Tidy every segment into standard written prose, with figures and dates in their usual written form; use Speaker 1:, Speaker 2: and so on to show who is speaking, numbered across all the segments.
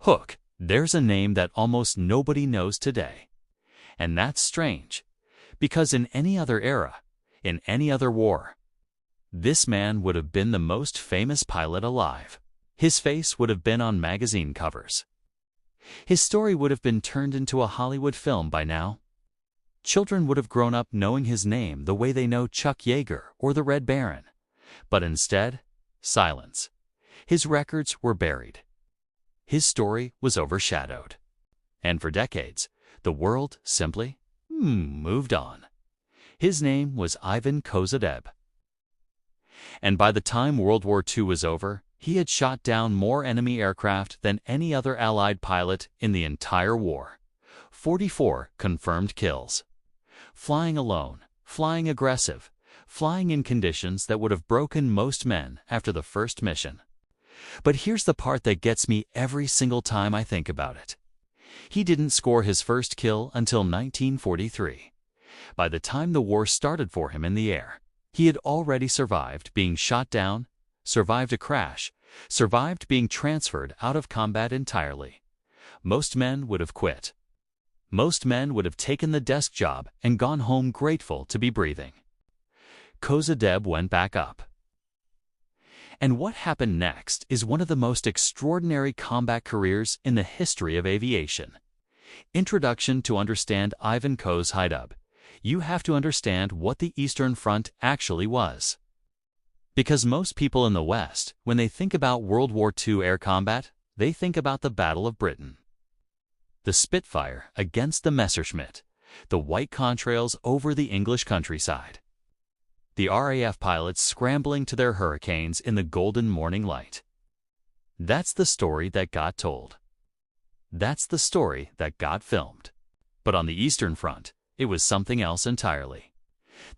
Speaker 1: Hook, there's a name that almost nobody knows today. And that's strange, because in any other era, in any other war, this man would have been the most famous pilot alive. His face would have been on magazine covers. His story would have been turned into a Hollywood film by now. Children would have grown up knowing his name the way they know Chuck Yeager or the Red Baron. But instead, silence. His records were buried. His story was overshadowed. And for decades, the world simply moved on. His name was Ivan Kozhedub. And by the time World War II was over, he had shot down more enemy aircraft than any other Allied pilot in the entire war. 44 confirmed kills. Flying alone, flying aggressive, flying in conditions that would have broken most men after the first mission. But here's the part that gets me every single time I think about it. He didn't score his first kill until 1943. By the time the war started for him in the air, he had already survived being shot down, survived a crash, survived being transferred out of combat entirely. Most men would have quit. Most men would have taken the desk job and gone home grateful to be breathing. Kozhedub went back up. And what happened next is one of the most extraordinary combat careers in the history of aviation. Introduction: to understand Ivan Kozhedub, you have to understand what the Eastern Front actually was. Because most people in the West, when they think about World War II air combat, they think about the Battle of Britain. The Spitfire against the Messerschmitt, the white contrails over the English countryside. The RAF pilots scrambling to their hurricanes in the golden morning light. That's the story that got told. That's the story that got filmed. But on the Eastern Front, it was something else entirely.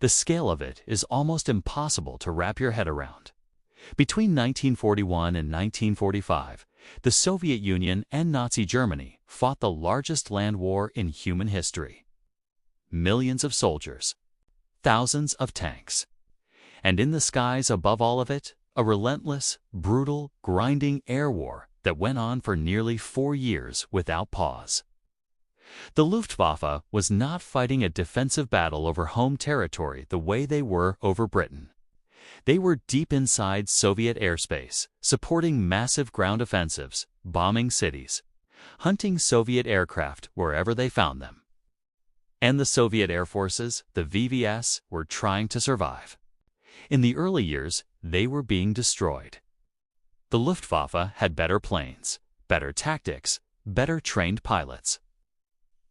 Speaker 1: The scale of it is almost impossible to wrap your head around. Between 1941 and 1945, the Soviet Union and Nazi Germany fought the largest land war in human history. Millions of soldiers, thousands of tanks. And in the skies above all of it, a relentless, brutal, grinding air war that went on for nearly 4 years without pause. The Luftwaffe was not fighting a defensive battle over home territory the way they were over Britain. They were deep inside Soviet airspace, supporting massive ground offensives, bombing cities, hunting Soviet aircraft wherever they found them. And the Soviet Air Forces, the VVS, were trying to survive. In the early years, they were being destroyed. The Luftwaffe had better planes, better tactics, better trained pilots.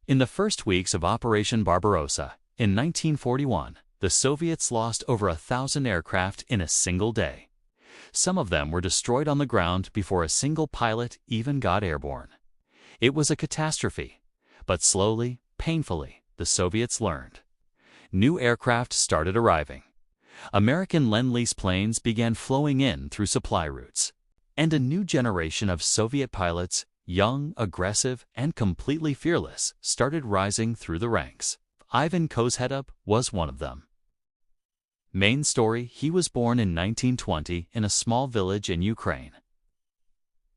Speaker 1: In the first weeks of Operation Barbarossa, in 1941, the Soviets lost over 1,000 aircraft in a single day. Some of them were destroyed on the ground before a single pilot even got airborne. It was a catastrophe, but slowly, painfully, the Soviets learned. New aircraft started arriving. American Lend-Lease planes began flowing in through supply routes. And a new generation of Soviet pilots, young, aggressive, and completely fearless, started rising through the ranks. Ivan Kozhedub was one of them. Main story: he was born in 1920 in a small village in Ukraine.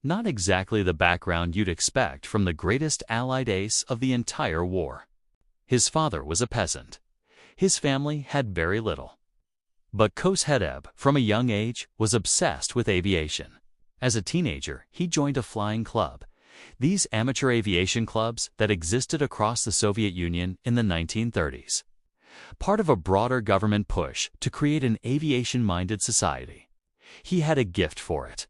Speaker 1: Not exactly the background you'd expect from the greatest Allied ace of the entire war. His father was a peasant. His family had very little. But Kozhedub, from a young age, was obsessed with aviation. As a teenager, he joined a flying club. These amateur aviation clubs that existed across the Soviet Union in the 1930s. Part of a broader government push to create an aviation-minded society. He had a gift for it.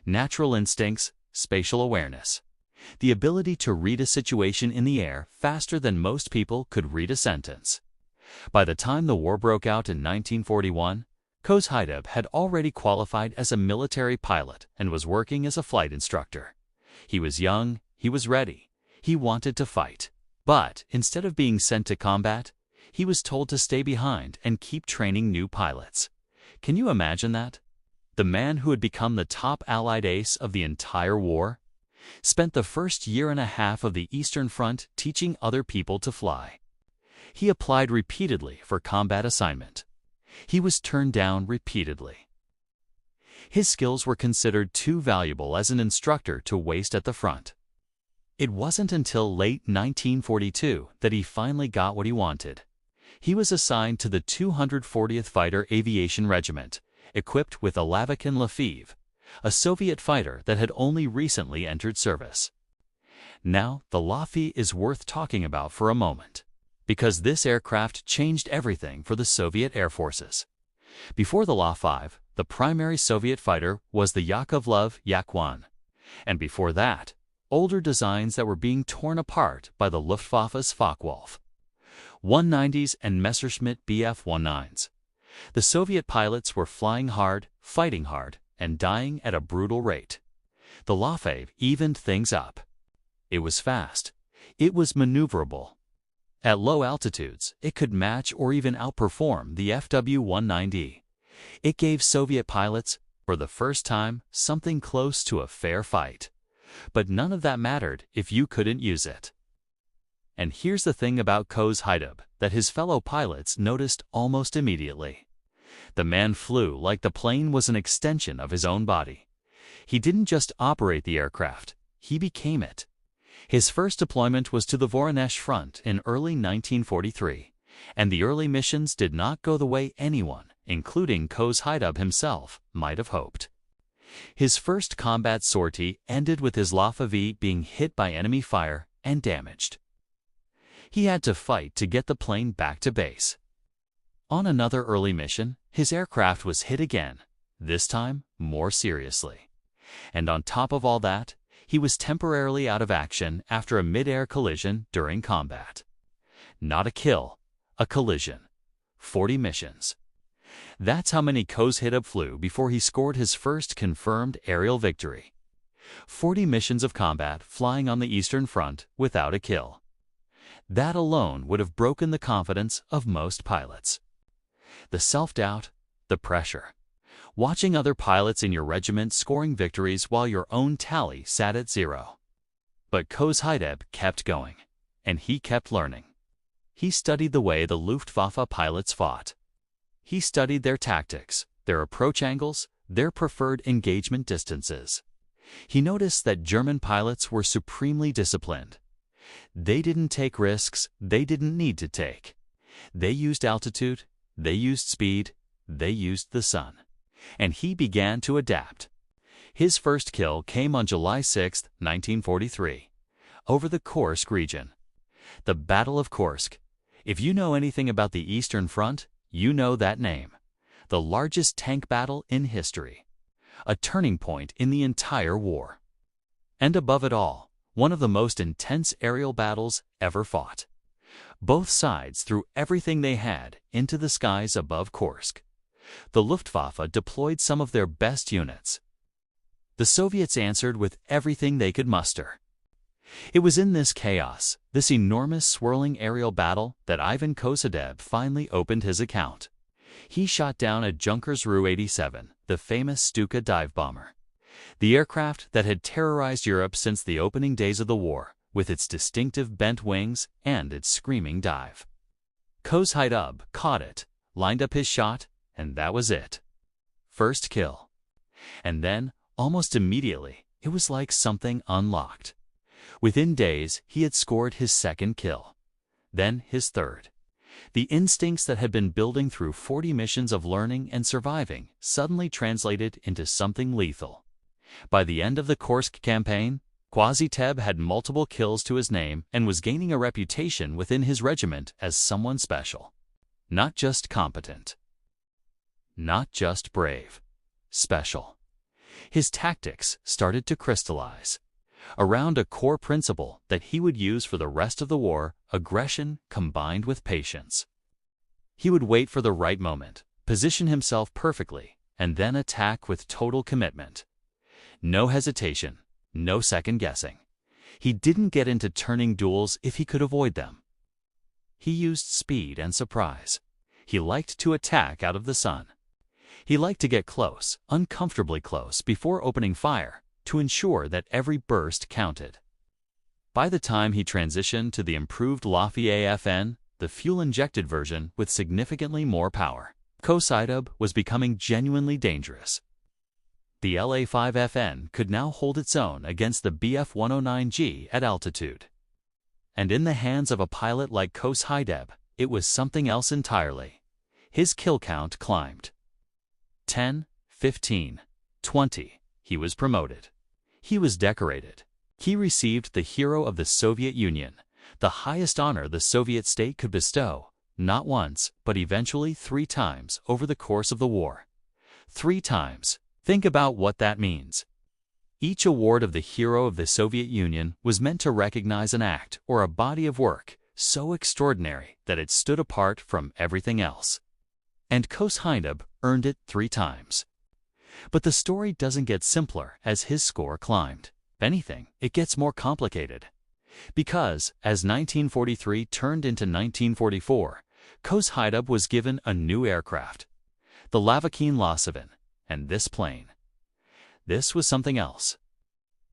Speaker 1: Natural instincts, spatial awareness. The ability to read a situation in the air faster than most people could read a sentence. By the time the war broke out in 1941, Kozhedub had already qualified as a military pilot and was working as a flight instructor. He was young, he was ready, he wanted to fight. But instead of being sent to combat, he was told to stay behind and keep training new pilots. Can you imagine that? The man who had become the top Allied ace of the entire war spent the first year and a half of the Eastern Front teaching other people to fly. He applied repeatedly for combat assignment. He was turned down repeatedly. His skills were considered too valuable as an instructor to waste at the front. It wasn't until late 1942 that he finally got what he wanted. He was assigned to the 240th Fighter Aviation Regiment, equipped with a Lavokin Lafev, a Soviet fighter that had only recently entered service. Now, the Lafev is worth talking about for a moment, because this aircraft changed everything for the Soviet Air Forces. Before the La-5, the primary Soviet fighter was the Yakovlev Yak-1, and before that, older designs that were being torn apart by the Luftwaffe's Focke-Wulf, 190s and Messerschmitt Bf-19s. The Soviet pilots were flying hard, fighting hard, and dying at a brutal rate. The Lafev evened things up. It was fast. It was maneuverable. At low altitudes, it could match or even outperform the Fw-190. It gave Soviet pilots, for the first time, something close to a fair fight. But none of that mattered if you couldn't use it. And here's the thing about Kozhedub that his fellow pilots noticed almost immediately. The man flew like the plane was an extension of his own body. He didn't just operate the aircraft, he became it. His first deployment was to the Voronezh front in early 1943, and the early missions did not go the way anyone, including Kozhedub himself, might have hoped. His first combat sortie ended with his Lafev being hit by enemy fire and damaged. He had to fight to get the plane back to base. On another early mission, his aircraft was hit again, this time more seriously. And on top of all that, he was temporarily out of action after a mid-air collision during combat. Not a kill, a collision. 40 missions. That's how many Kozhedub flew before he scored his first confirmed aerial victory. 40 missions of combat flying on the Eastern Front without a kill. That alone would have broken the confidence of most pilots. The self-doubt, the pressure. Watching other pilots in your regiment scoring victories while your own tally sat at 0. But Kozhedub kept going, and he kept learning. He studied the way the Luftwaffe pilots fought. He studied their tactics, their approach angles, their preferred engagement distances. He noticed that German pilots were supremely disciplined. They didn't take risks they didn't need to take. They used altitude, they used speed, they used the sun. And he began to adapt. His first kill came on July 6, 1943, over the Kursk region. The Battle of Kursk. If you know anything about the Eastern Front, you know that name. The largest tank battle in history. A turning point in the entire war. And above it all, one of the most intense aerial battles ever fought. Both sides threw everything they had into the skies above Kursk. The Luftwaffe deployed some of their best units. The Soviets answered with everything they could muster. It was in this chaos, this enormous swirling aerial battle, that Ivan Kozhedub finally opened his account. He shot down a Junkers Ru-87, the famous Stuka dive bomber. The aircraft that had terrorized Europe since the opening days of the war, with its distinctive bent wings and its screaming dive. Kozhedub caught it, lined up his shot, and that was it. First kill. And then, almost immediately, it was like something unlocked. Within days, he had scored his second kill. Then his third. The instincts that had been building through 40 missions of learning and surviving suddenly translated into something lethal. By the end of the Kursk campaign, Kozhedub had multiple kills to his name and was gaining a reputation within his regiment as someone special. Not just competent. Not just brave. Special. His tactics started to crystallize around a core principle that he would use for the rest of the war: aggression combined with patience. He would wait for the right moment, position himself perfectly, and then attack with total commitment. No hesitation, no second guessing. He didn't get into turning duels if he could avoid them. He used speed and surprise. He liked to attack out of the sun. He liked to get close, uncomfortably close, before opening fire, to ensure that every burst counted. By the time he transitioned to the improved Lafev AFN, the fuel-injected version with significantly more power, Kozhedub was becoming genuinely dangerous. the LA-5FN could now hold its own against the Bf-109G at altitude. And in the hands of a pilot like Kozhedub, it was something else entirely. His kill count climbed. 10, 15, 20. He was promoted. He was decorated. He received the Hero of the Soviet Union, the highest honor the Soviet state could bestow, not once, but eventually 3 times over the course of the war. 3 times. Think about what that means. Each award of the Hero of the Soviet Union was meant to recognize an act or a body of work so extraordinary that it stood apart from everything else. And Kozhedub earned it 3 times. But the story doesn't get simpler as his score climbed. If anything, it gets more complicated. Because, as 1943 turned into 1944, Kozhedub was given a new aircraft, the Aviation, and this plane. This was something else.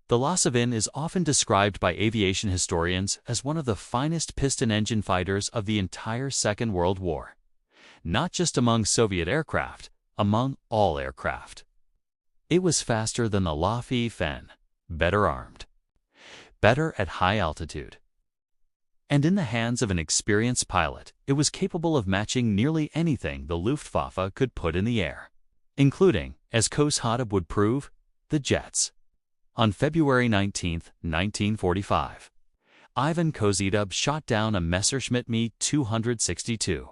Speaker 1: The Aviation is often described by aviation historians as one of the finest piston engine fighters of the entire Second World War. Not just among Soviet aircraft, among all aircraft. It was faster than the La-5FN, better armed, better at high altitude. And in the hands of an experienced pilot, it was capable of matching nearly anything the Luftwaffe could put in the air, including, as Kozhedub would prove, the jets. On February 19, 1945, Ivan Kozhedub shot down a Messerschmitt Me-262.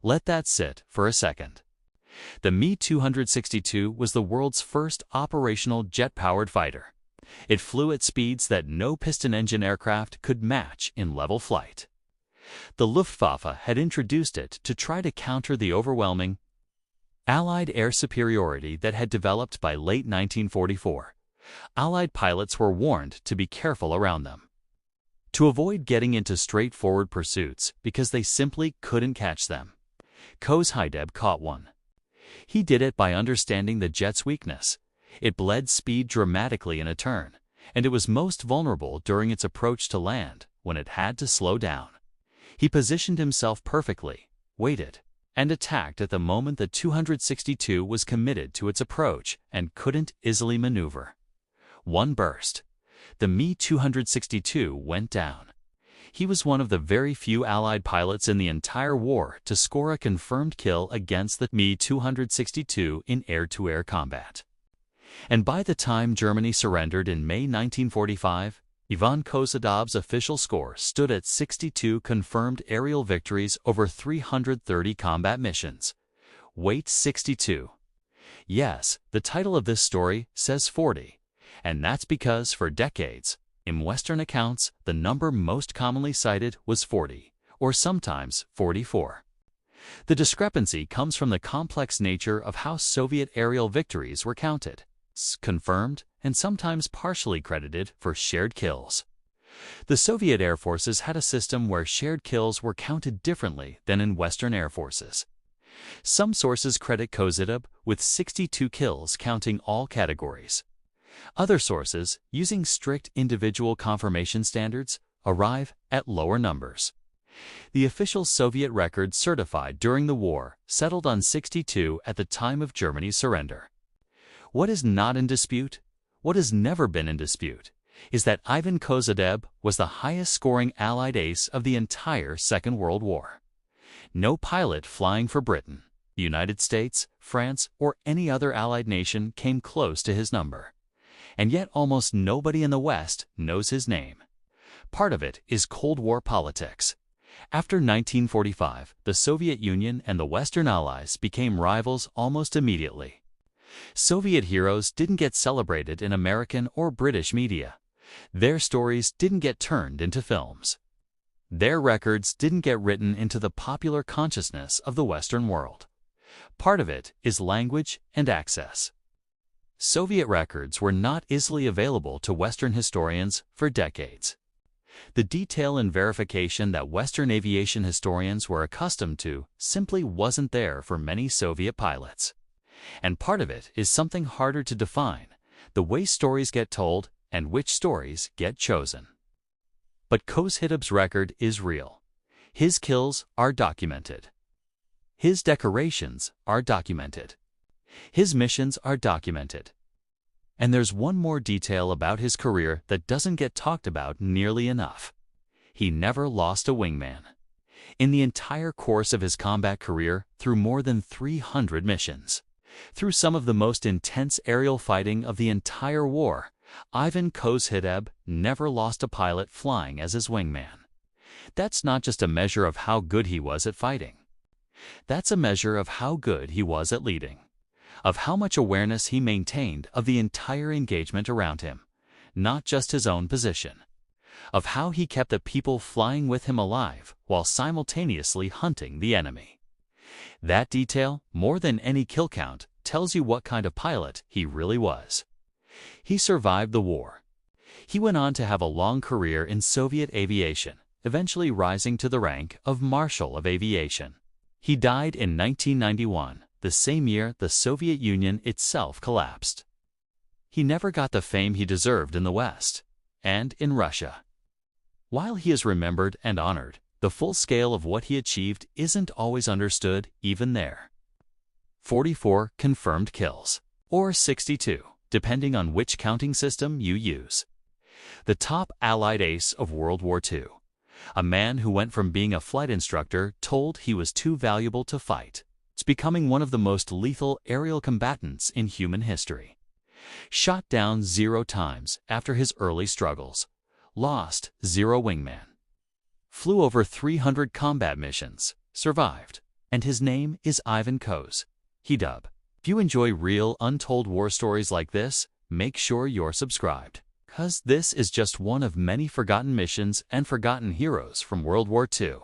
Speaker 1: Let that sit for a second. The Me-262 was the world's first operational jet-powered fighter. It flew at speeds that no piston engine aircraft could match in level flight. The Luftwaffe had introduced it to try to counter the overwhelming Allied air superiority that had developed by late 1944. Allied pilots were warned to be careful around them, to avoid getting into straightforward pursuits because they simply couldn't catch them. Kozhedub caught one. He did it by understanding the jet's weakness. It bled speed dramatically in a turn, and it was most vulnerable during its approach to land when it had to slow down. He positioned himself perfectly, waited, and attacked at the moment the 262 was committed to its approach and couldn't easily maneuver. One burst. The Me-262 went down. He was one of the very few Allied pilots in the entire war to score a confirmed kill against the Me-262 in air-to-air combat. And by the time Germany surrendered in May 1945, Ivan Kozhedub's official score stood at 62 confirmed aerial victories over 330 combat missions. Wait, 62. Yes, the title of this story says 40, and that's because for decades, in Western accounts, the number most commonly cited was 40, or sometimes 44. The discrepancy comes from the complex nature of how Soviet aerial victories were counted, confirmed, and sometimes partially credited for shared kills. The Soviet air forces had a system where shared kills were counted differently than in Western air forces. Some sources credit Kozhedub with 62 kills counting all categories. Other sources, using strict individual confirmation standards, arrive at lower numbers. The official Soviet record certified during the war settled on 62 at the time of Germany's surrender. What is not in dispute, what has never been in dispute, is that Ivan Kozhedub was the highest-scoring Allied ace of the entire Second World War. No pilot flying for Britain, the United States, France, or any other Allied nation came close to his number. And yet almost nobody in the West knows his name. Part of it is Cold War politics. After 1945, the Soviet Union and the Western Allies became rivals almost immediately. Soviet heroes didn't get celebrated in American or British media. Their stories didn't get turned into films. Their records didn't get written into the popular consciousness of the Western world. Part of it is language and access. Soviet records were not easily available to Western historians for decades. The detail and verification that Western aviation historians were accustomed to simply wasn't there for many Soviet pilots. And part of it is something harder to define, the way stories get told and which stories get chosen. But Kozhedub's record is real. His kills are documented. His decorations are documented. His missions are documented. And there's one more detail about his career that doesn't get talked about nearly enough. He never lost a wingman. In the entire course of his combat career, through more than 300 missions, through some of the most intense aerial fighting of the entire war, Ivan Kozhedub never lost a pilot flying as his wingman. That's not just a measure of how good he was at fighting. That's a measure of how good he was at leading, of how much awareness he maintained of the entire engagement around him, not just his own position, of how he kept the people flying with him alive while simultaneously hunting the enemy. That detail, more than any kill count, tells you what kind of pilot he really was. He survived the war. He went on to have a long career in Soviet aviation, eventually rising to the rank of Marshal of Aviation. He died in 1991, the same year the Soviet Union itself collapsed. He never got the fame he deserved in the West and in Russia. While he is remembered and honored, the full scale of what he achieved isn't always understood even there. 44 confirmed kills, or 62, depending on which counting system you use. The top Allied ace of World War II. A man who went from being a flight instructor told he was too valuable to fight, to becoming one of the most lethal aerial combatants in human history. Shot down 0 times after his early struggles. Lost 0 wingman. Flew over 300 combat missions. Survived. And his name is Ivan Kozhedub. If you enjoy real, untold war stories like this, make sure you're subscribed, because this is just one of many forgotten missions and forgotten heroes from World War II.